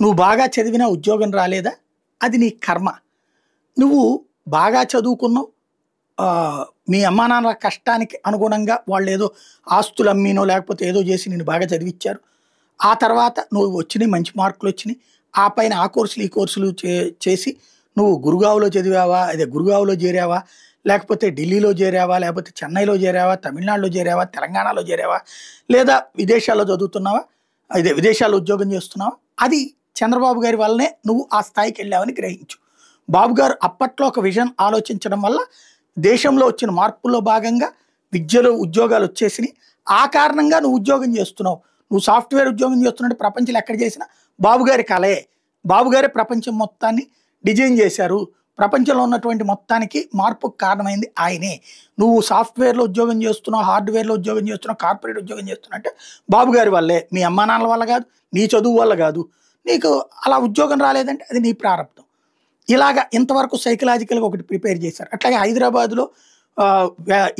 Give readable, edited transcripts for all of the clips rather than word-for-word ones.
నువ్వు బాగా చదివినా ఉద్యోగం రాలేదా? అది నీ కర్మ. నువ్వు బాగా చదువుకున్నావు. మీ అమ్మా నాన్నల కష్టానికి అనుగుణంగా వాళ్ళేదో ఆస్తులు అమ్మినో లేకపోతే ఏదో చేసి నిన్ను బాగా చదివిచ్చారు. ఆ తర్వాత నువ్వు వచ్చినాయి మంచి మార్కులొచ్చినాయి. ఆ పైన ఆ కోర్సులు, ఈ కోర్సులు చేసి నువ్వు గురుగావ్‌లో చదివావా? అదే గురుగావ్‌లో చేరావా? లేకపోతే ఢిల్లీలో చేరావా? లేకపోతే చెన్నైలో చేరావా? తమిళనాడులో చేరావా? తెలంగాణలో చేరావా? లేదా విదేశాల్లో చదువుతున్నావా? అదే విదేశాల్లో ఉద్యోగం చేస్తున్నావా? అది చంద్రబాబు గారి వల్లనే నువ్వు ఆ స్థాయికెళ్ళావని గ్రహించు. బాబు గారు అప్పట్లో ఒక విజన్ ఆలోచించడం వల్ల దేశంలో వచ్చిన మార్పుల్లో భాగంగా విద్యలో ఉద్యోగాలొచ్చేసినియి. ఆ కారణంగా నువ్వు ఉద్యోగం చేస్తున్నావు. నువ్వు సాఫ్ట్‌వేర్ ఉద్యోగం చేస్తున్నట్టు ప్రపంచంలో ఎక్కడ చేసినా బాబు గారి కలే. బాబు గారే ప్రపంచం మొత్తాన్ని డిజైన్ చేశారు. ప్రపంచంలో ఉన్నటువంటి మొత్తానికి మార్పుకు కారణమైంది ఆయనే. నువ్వు సాఫ్ట్‌వేర్‌లో ఉద్యోగం చేస్తున్నావు, హార్డ్‌వేర్‌లో ఉద్యోగం చేస్తున్నావు, కార్పొరేట్ ఉద్యోగం చేస్తున్నావు అంటే బాబు గారి వల్లే. మీ అమ్మా నాన్నల వల్ల కాదు, నీ చదువు వల్ల కాదు. నీకు అలా ఉద్యోగం రాలేదంటే అది నీ ప్రారబ్ధం. ఇలాగ ఇంతవరకు సైకలాజికల్‌గా ఒకటి ప్రిపేర్ చేశారు. అట్లాగే హైదరాబాద్‌లో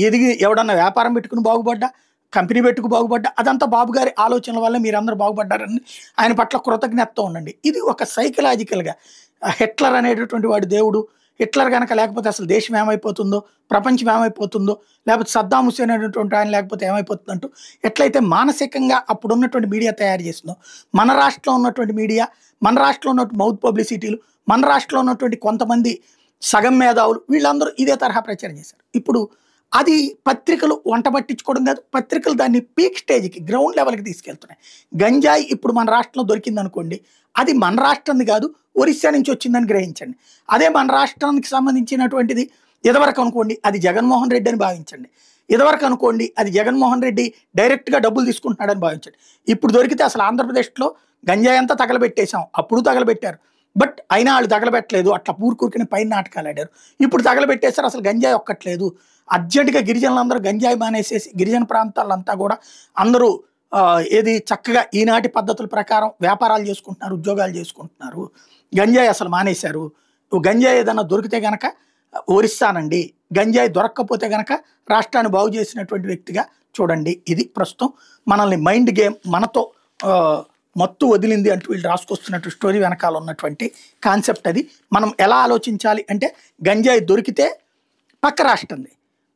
ఎదిగి ఎవడన్నా వ్యాపారం పెట్టుకుని బాగుపడ్డా, కంపెనీ పెట్టుకు బాగుపడ్డా అదంతా బాబు గారి ఆలోచనల వల్ల మీరందరూ బాగుపడ్డారని ఆయన పట్ల కృతజ్ఞతతో ఉండండి. ఇది ఒక సైకలాజికల్‌గా హిట్లర్ అనేటటువంటి వాడు దేవుడు. హిట్లర్ గనక లేకపోతే అసలు దేశం ఏమైపోతుందో, ప్రపంచం ఏమైపోతుందో, లేకపోతే సద్దాం హుస్సేన్ అనేటువంటి ఆయన లేకపోతే ఏమైపోతుందంటూ ఎట్లయితే మానసికంగా అప్పుడున్నటువంటి మీడియా తయారు చేసిందో, మన రాష్ట్రంలో ఉన్నటువంటి మీడియా, మన రాష్ట్రంలో ఉన్నటువంటి మౌత్ పబ్లిసిటీలు, మన రాష్ట్రంలో ఉన్నటువంటి కొంతమంది సగం మేధావులు వీళ్ళందరూ ఇదే తరహా ప్రచారం చేశారు. ఇప్పుడు అది పత్రికలు వంట పట్టించుకోవడం కాదు, పత్రికలు దాన్ని పీక్ స్టేజ్‌కి గ్రౌండ్ లెవెల్‌కి తీసుకెళ్తున్నాయి. గంజాయి ఇప్పుడు మన రాష్ట్రంలో దొరికిందనుకోండి, అది మన రాష్ట్రంది కాదు, ఒరిస్సా నుంచి వచ్చిందని గ్రహించండి. అదే మన రాష్ట్రానికి సంబంధించినటువంటిది ఇదివరకు అనుకోండి, అది జగన్మోహన్ రెడ్డి అని భావించండి. ఇదివరకు అనుకోండి, అది జగన్మోహన్ రెడ్డి డైరెక్ట్‌గా డబ్బులు తీసుకుంటున్నాడని భావించండి. ఇప్పుడు దొరికితే అసలు ఆంధ్రప్రదేశ్‌లో గంజాయి అంతా తగలబెట్టేసాం. అప్పుడు తగలబెట్టారు. బట్ అయినా ఆళ్ళు తగలబెట్టలేదు. అట్లా ఊరుకూరికనే పైన నాటకాలు ఆడారు. ఇప్పుడు తగలబెట్టేసారు. అసలు గంజాయి ఒక్కట్లేదు. అర్జెంట్‌గా గిరిజనులందరూ గంజాయి మానేసేసి గిరిజన ప్రాంతాలంతా కూడా అందరూ ఏది చక్కగా ఈనాటి పద్ధతుల ప్రకారం వ్యాపారాలు చేసుకుంటున్నారు, ఉద్యోగాలు చేసుకుంటున్నారు. గంజాయి అసలు మానేశారు. గంజాయి ఏదన్నా దొరికితే గనక ఒరిస్సానండి. గంజాయి దొరక్కపోతే గనక రాష్ట్రాన్ని బాగు చేసినటువంటి వ్యక్తిగా చూడండి. ఇది ప్రస్తుతం మనల్ని మైండ్ గేమ్ మనతో మత్తు వదిలింది అంటూ వీళ్ళు రాసుకొస్తున్నట్టు స్టోరీ వెనకాల ఉన్నటువంటి కాన్సెప్ట్ అది. మనం ఎలా ఆలోచించాలి అంటే గంజాయి దొరికితే పక్క రాష్ట్రంది.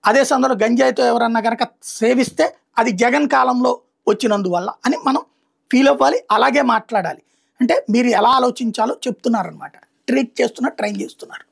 అదే సందర్భంలో గంజాయితో ఎవరన్నా గనక సేవిస్తే అది జగన్ కాలంలో వచ్చినందువల్ల అని మనం ఫీల్ అవ్వాలి. అలాగే మాట్లాడాలి. అంటే మీరు ఎలా ఆలోచించాలో చెప్తున్నారనమాట. ట్రీట్ చేస్తున్నారు, ట్రైన్ చేస్తున్నారు.